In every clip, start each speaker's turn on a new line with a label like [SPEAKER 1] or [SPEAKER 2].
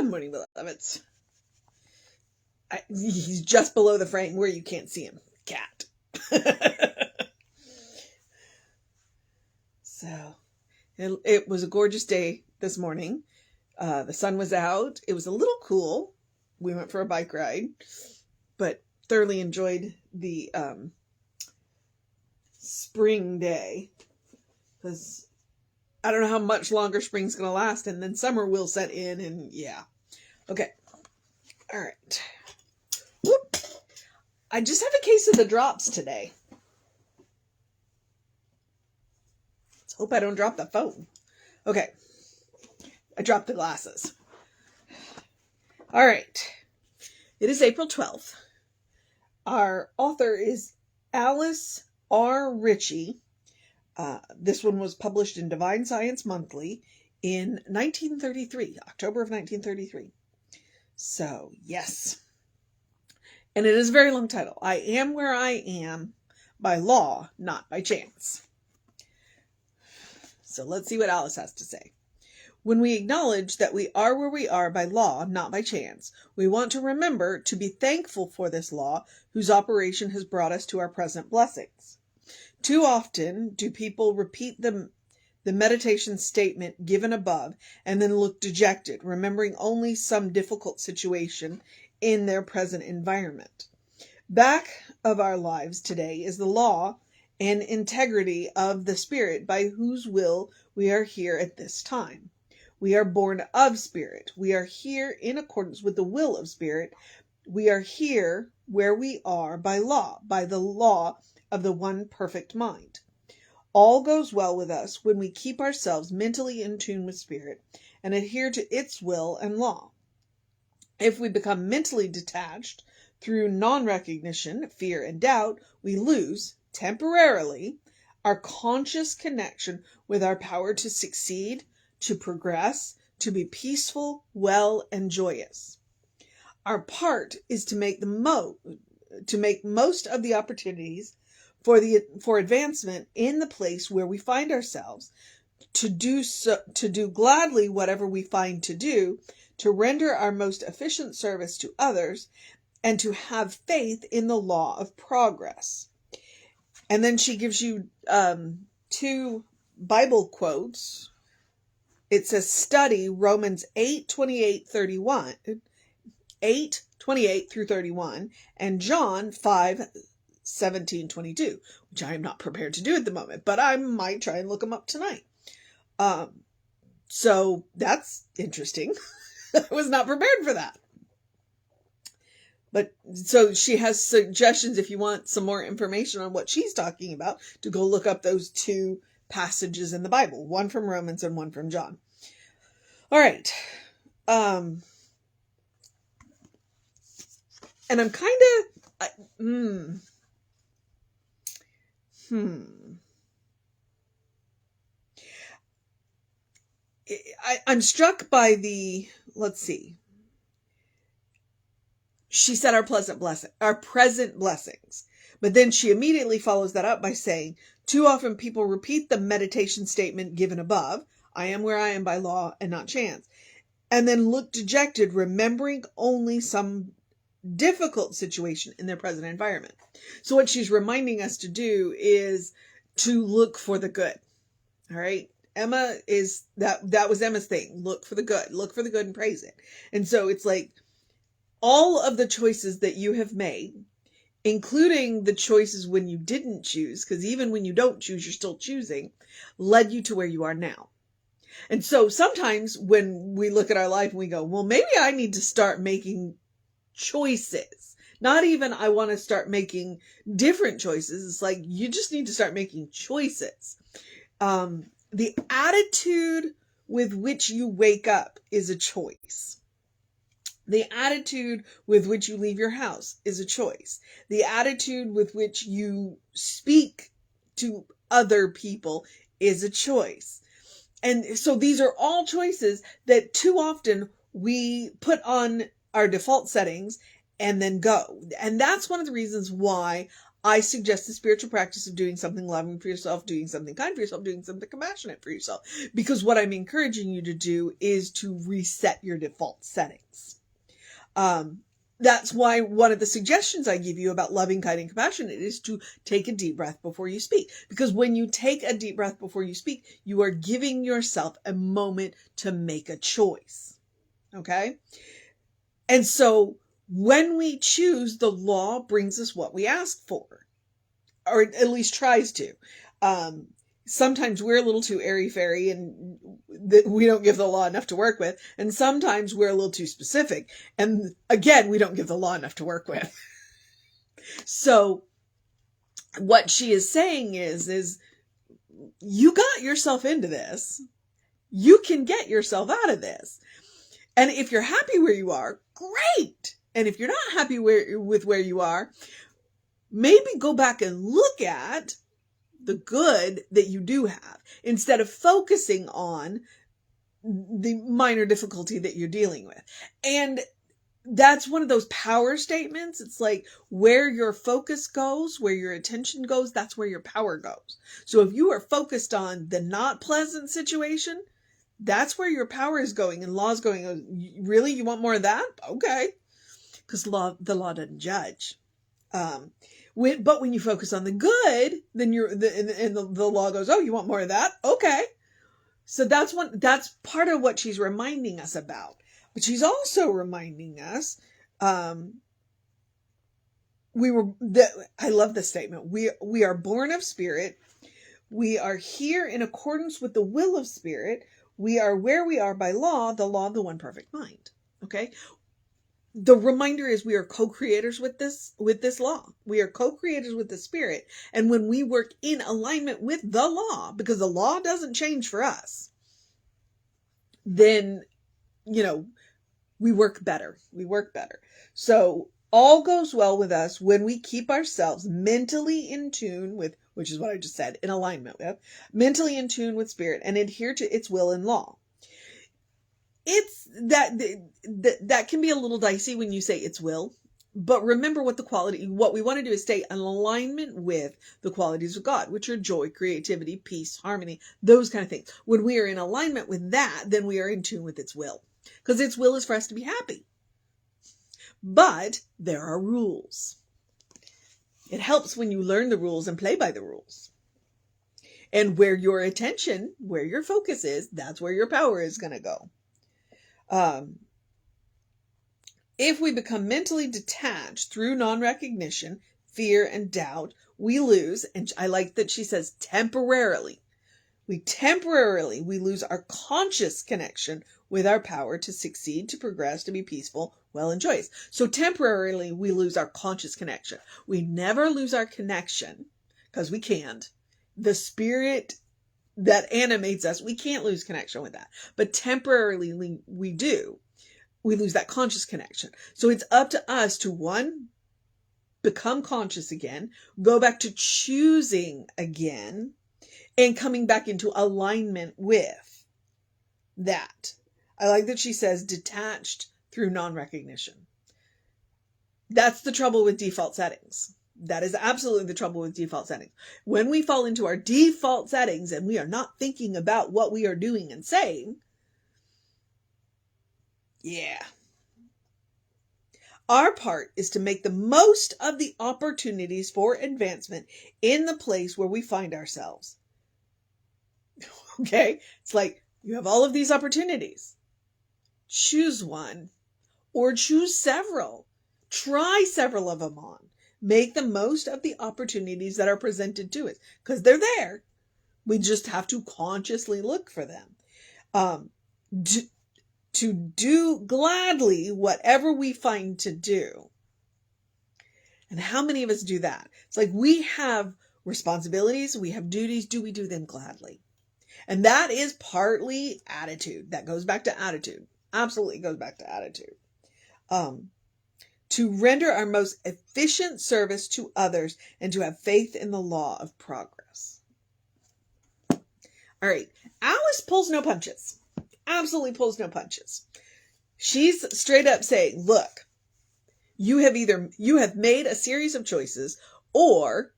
[SPEAKER 1] Good morning, beloveds. He's just below the frame where you can't see him. Cat. So, it was a gorgeous day this morning. The sun was out. It was a little cool. We went for a bike ride, but thoroughly enjoyed the spring day, because I don't know how much longer spring's going to last, and then summer will set in, and yeah. Okay. All right. Whoop. I just have a case of the drops today. Let's hope I don't drop the phone. Okay. I dropped the glasses. All right. It is April 12th. Our author is Alice R. Ritchie. This one was published in Divine Science Monthly in 1933, October of 1933. So, yes. And it is a very long title. I am where I am by law, not by chance. So let's see what Alice has to say. When we acknowledge that we are where we are by law, not by chance, we want to remember to be thankful for this law whose operation has brought us to our present blessings. Too often do people repeat the meditation statement given above and then look dejected, remembering only some difficult situation in their present environment. Back of our lives today is the law and integrity of the Spirit by whose will we are here at this time. We are born of Spirit. We are here in accordance with the will of Spirit. We are here where we are by law, by the law of the one perfect mind. All goes well with us when we keep ourselves mentally in tune with Spirit and adhere to its will and law. If we become mentally detached through non-recognition, fear, and doubt, we lose, temporarily, our conscious connection with our power to succeed, to progress, to be peaceful, well, and joyous. Our part is to make most of the opportunities for advancement in the place where we find ourselves, to do gladly whatever we find to do, to render our most efficient service to others, and to have faith in the law of progress. And then she gives you two Bible quotes. It says, study Romans 8:28 through 31, and John 5:17-22, which I am not prepared to do at the moment, but I might try and look them up tonight. So that's interesting. I was not prepared for that. But so she has suggestions if you want some more information on what she's talking about, to go look up those two passages in the Bible, one from Romans and one from John. All right. And I'm kind of, I'm struck by let's see. She said our present blessings. But then she immediately follows that up by saying, too often people repeat the meditation statement given above, I am where I am by law and not chance, and then look dejected, remembering only some difficult situation in their present environment. So what she's reminding us to do is to look for the good. All right. Emma is that was Emma's thing. Look for the good and praise it. And so it's like all of the choices that you have made, including the choices when you didn't choose, because even when you don't choose, you're still choosing, led you to where you are now. And so sometimes when we look at our life and we go, well, maybe I need to start making choices. Not even I want to start making different choices. It's like you just need to start making choices. The attitude with which you wake up is a choice. The attitude with which you leave your house is a choice. The attitude with which you speak to other people is a choice. And so these are all choices that too often we put on our default settings and then go. And that's one of the reasons why I suggest the spiritual practice of doing something loving for yourself, doing something kind for yourself, doing something compassionate for yourself. Because what I'm encouraging you to do is to reset your default settings. That's why one of the suggestions I give you about loving, kind, and compassionate is to take a deep breath before you speak. Because when you take a deep breath before you speak, you are giving yourself a moment to make a choice. Okay? And so when we choose, the law brings us what we ask for, or at least tries to. Sometimes we're a little too airy-fairy and we don't give the law enough to work with. And sometimes we're a little too specific. And again, we don't give the law enough to work with. So what she is saying is you got yourself into this. You can get yourself out of this. And if you're happy where you are, great. And if you're not happy with where you are, maybe go back and look at the good that you do have instead of focusing on the minor difficulty that you're dealing with. And that's one of those power statements. It's like where your focus goes, where your attention goes, that's where your power goes. So if you are focused on the not pleasant situation, that's where your power is going and law is going. Really? You want more of that? Okay. Because the law doesn't judge. But when you focus on the good, then the law goes, oh, you want more of that? Okay. So that's part of what she's reminding us about. But she's also reminding us, I love this statement. We are born of spirit. We are here in accordance with the will of spirit. We are where we are by law, the law of the one perfect mind. Okay. The reminder is we are co-creators with this law. We are co-creators with the spirit. And when we work in alignment with the law, because the law doesn't change for us, then, we work better. We work better. So all goes well with us when we keep ourselves mentally in tune with, which is what I just said, in alignment with, mentally in tune with spirit and adhere to its will and law. It's that can be a little dicey when you say its will, but remember what we want to do is stay in alignment with the qualities of God, which are joy, creativity, peace, harmony, those kind of things. When we are in alignment with that, then we are in tune with its will, because its will is for us to be happy. But there are rules. It helps when you learn the rules and play by the rules. And where your attention, where your focus is, that's where your power is going to go. If we become mentally detached through non-recognition, fear, and doubt, we lose, and I like that she says temporarily. We lose our conscious connection with our power to succeed, to progress, to be peaceful, well, and joyous. So temporarily, we lose our conscious connection. We never lose our connection, because we can't. The spirit that animates us, we can't lose connection with that. But temporarily, we do. We lose that conscious connection. So it's up to us to, one, become conscious again, go back to choosing again, and coming back into alignment with that. I like that she says detached through non-recognition. That's the trouble with default settings. That is absolutely the trouble with default settings. When we fall into our default settings and we are not thinking about what we are doing and saying, yeah. Our part is to make the most of the opportunities for advancement in the place where we find ourselves. Okay? It's like you have all of these opportunities. Choose one or choose several. Try several of them on. Make the most of the opportunities that are presented to us because they're there. We just have to consciously look for them. To do gladly whatever we find to do. And how many of us do that? It's like we have responsibilities, we have duties. Do we do them gladly? And that is partly attitude. That goes back to attitude. Absolutely goes back to attitude. To render our most efficient service to others and to have faith in the law of progress. All right. Alice pulls no punches. Absolutely pulls no punches. She's straight up saying, look, you have made a series of choices, or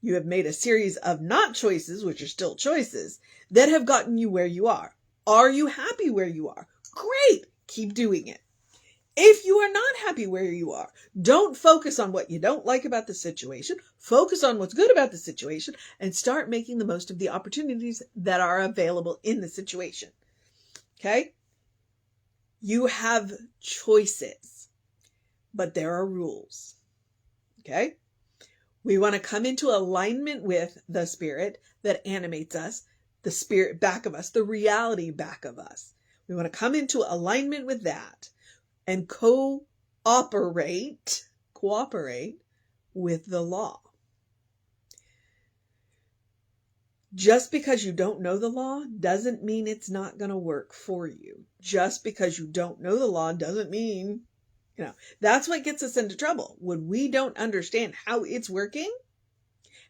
[SPEAKER 1] you have made a series of not choices, which are still choices, that have gotten you where you are. Are you happy where you are? Great. Keep doing it. If you are not happy where you are, don't focus on what you don't like about the situation. Focus on what's good about the situation and start making the most of the opportunities that are available in the situation. Okay? You have choices, but there are rules. Okay? We want to come into alignment with the spirit that animates us, the spirit back of us, the reality back of us. We want to come into alignment with that and cooperate with the law. Just because you don't know the law doesn't mean it's not going to work for you. Just because you don't know the law doesn't mean, that's what gets us into trouble. When we don't understand how it's working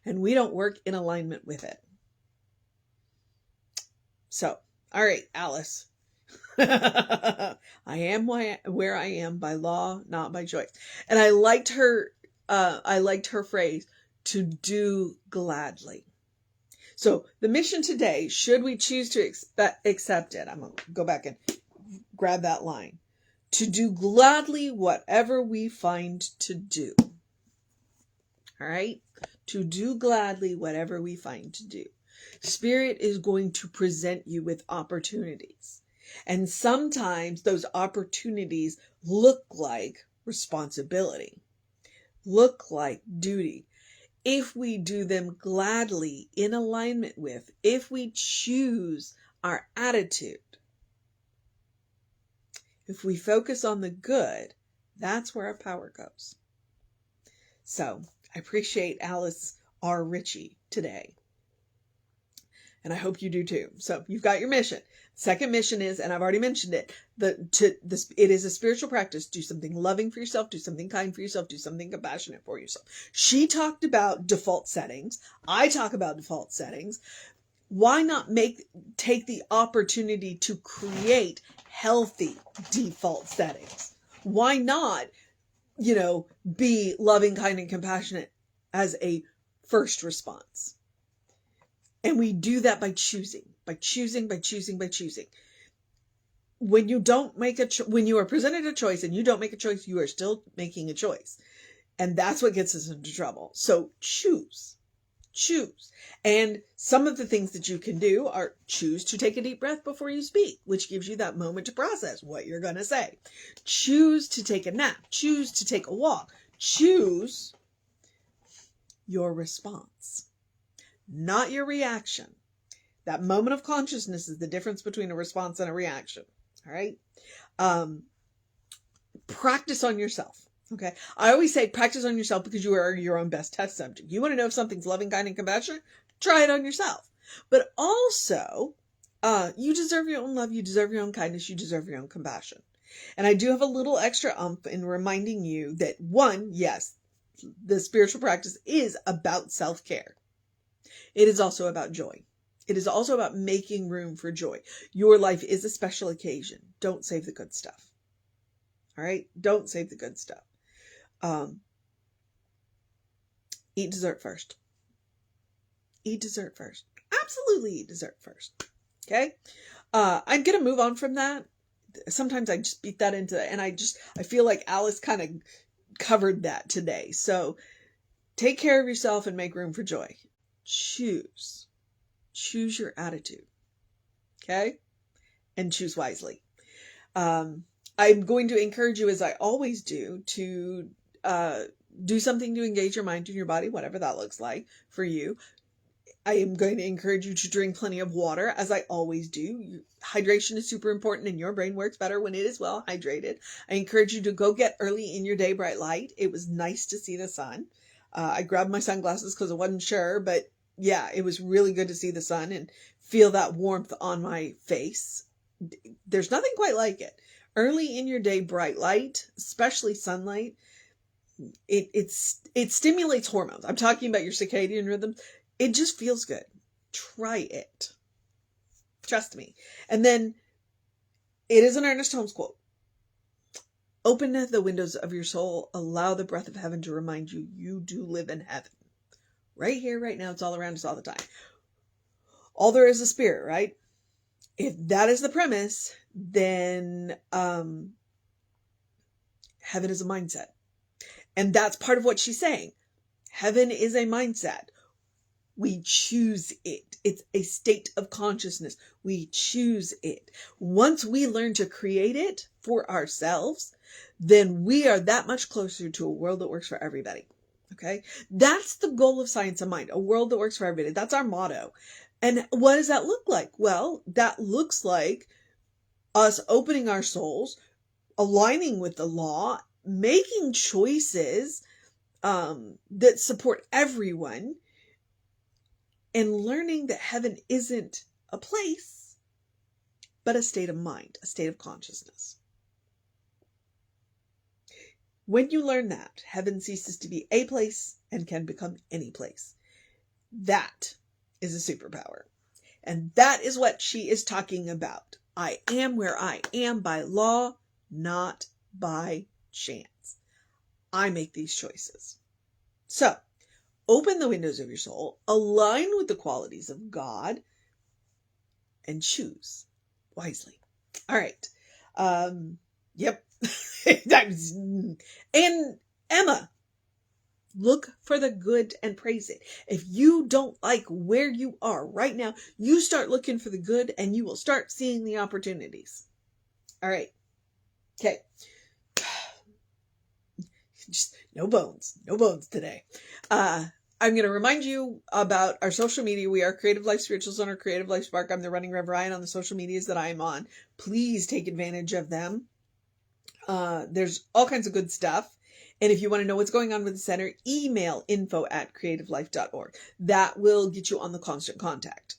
[SPEAKER 1] and we don't work in alignment with it. So, all right, Alice. I am where I am by law, not by choice. And I liked her phrase, to do gladly. So the mission today, should we choose to accept it, I'm going to go back and grab that line. To do gladly whatever we find to do. All right? To do gladly whatever we find to do. Spirit is going to present you with opportunities. And sometimes those opportunities look like responsibility, look like duty. If we do them gladly, in alignment with, if we choose our attitude, if we focus on the good, that's where our power goes. So I appreciate Alice R. Ritchie today. And I hope you do too. So you've got your mission. Second mission is, and I've already mentioned it, it is a spiritual practice. Do something loving for yourself. Do something kind for yourself. Do something compassionate for yourself. She talked about default settings. I talk about default settings. Why not take the opportunity to create healthy default settings? Why not, be loving, kind, and compassionate as a first response? And we do that by choosing. When you don't make when you are presented a choice and you don't make a choice, you are still making a choice. And that's what gets us into trouble. So choose. And some of the things that you can do are choose to take a deep breath before you speak, which gives you that moment to process what you're going to say. Choose to take a nap. Choose to take a walk. Choose your response, not your reaction. That moment of consciousness is the difference between a response and a reaction. All right. Practice on yourself. Okay. I always say practice on yourself because you are your own best test subject. You want to know if something's loving, kind, and compassionate? Try it on yourself. But also, you deserve your own love. You deserve your own kindness. You deserve your own compassion. And I do have a little extra oomph in reminding you that, one, yes, the spiritual practice is about self-care. It is also about joy. It is also about making room for joy. Your life is a special occasion. Don't save the good stuff. All right? Don't save the good stuff. Eat dessert first. Eat dessert first. Absolutely eat dessert first. Okay? I'm going to move on from that. Sometimes I just beat that into it, and I feel like Alice kind of covered that today. So take care of yourself and make room for joy. Choose your attitude. Okay? And choose wisely. I'm going to encourage you, as I always do, to do something to engage your mind and your body, whatever that looks like for you. I am going to encourage you to drink plenty of water, as I always do. Hydration is super important, and your brain works better when it is well hydrated. I encourage you to go get early in your day bright light. It was nice to see the sun. I grabbed my sunglasses because I wasn't sure, but yeah, it was really good to see the sun and feel that warmth on my face. There's nothing quite like it. Early in your day bright light, especially sunlight, it stimulates hormones. I'm talking about your circadian rhythm. It just feels good. Try it. Trust me. And then it is an Ernest Holmes quote. Open the windows of your soul. Allow the breath of heaven to remind you, you do live in heaven. right here, right now. It's all around us all the time. All there is spirit, right? If that is the premise, then heaven is a mindset. And that's part of what she's saying. Heaven is a mindset. We choose it. It's a state of consciousness. We choose it. Once we learn to create it for ourselves, then we are that much closer to a world that works for everybody. Okay? That's the goal of Science of Mind, a world that works for everybody. That's our motto. And what does that look like? Well, that looks like us opening our souls, aligning with the law, making choices that support everyone, and learning that heaven isn't a place, but a state of mind, a state of consciousness. When you learn that, heaven ceases to be a place and can become any place. That is a superpower. And that is what she is talking about. I am where I am by law, not by chance. I make these choices. So, open the windows of your soul, align with the qualities of God, and choose wisely. All right. Yep. And Emma, look for the good and praise it. If you don't like where you are right now, you start looking for the good and you will start seeing the opportunities. All right. Okay. Just no bones today. I'm going to remind you about our social media. We are Creative Life Spirituals on our Creative Life Spark. I'm the running Rev Ryan on the social medias that I am on. Please take advantage of them. There's all kinds of good stuff. And if you want to know what's going on with the center, email info@creativelife.org. That will get you on the Constant Contact.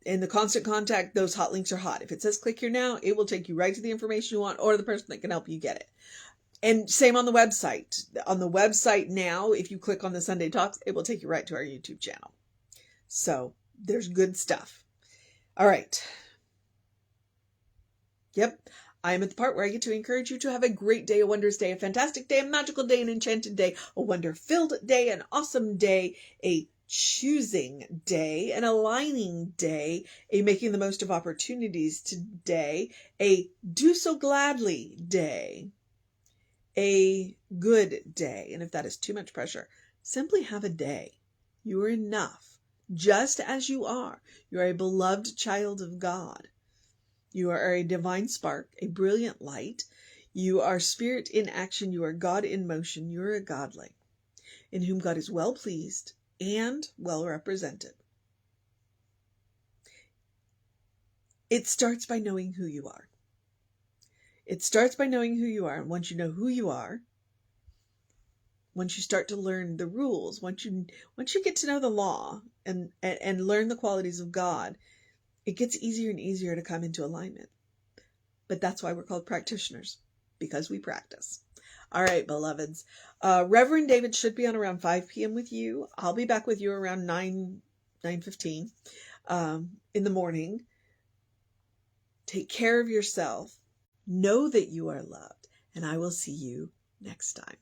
[SPEAKER 1] In the Constant Contact, those hot links are hot. If it says click here now, it will take you right to the information you want or the person that can help you get it. And same on the website. On the website now, if you click on the Sunday Talks, it will take you right to our YouTube channel. So there's good stuff. All right. Yep. I am at the part where I get to encourage you to have a great day, a wondrous day, a fantastic day, a magical day, an enchanted day, a wonder-filled day, an awesome day, a choosing day, an aligning day, a making the most of opportunities today, a do so gladly day, a good day. And if that is too much pressure, simply have a day. You are enough, just as you are. You are a beloved child of God. You are a divine spark, a brilliant light. You are spirit in action. You are God in motion. You are a godling in whom God is well pleased and well represented. It starts by knowing who you are. It starts by knowing who you are. And once you know who you are, once you start to learn the rules, once you get to know the law and learn the qualities of God, it gets easier and easier to come into alignment. But that's why we're called practitioners, because we practice. All right, beloveds. Reverend David should be on around 5 p.m. with you. I'll be back with you around 9:15 in the morning. Take care of yourself. Know that you are loved, and I will see you next time.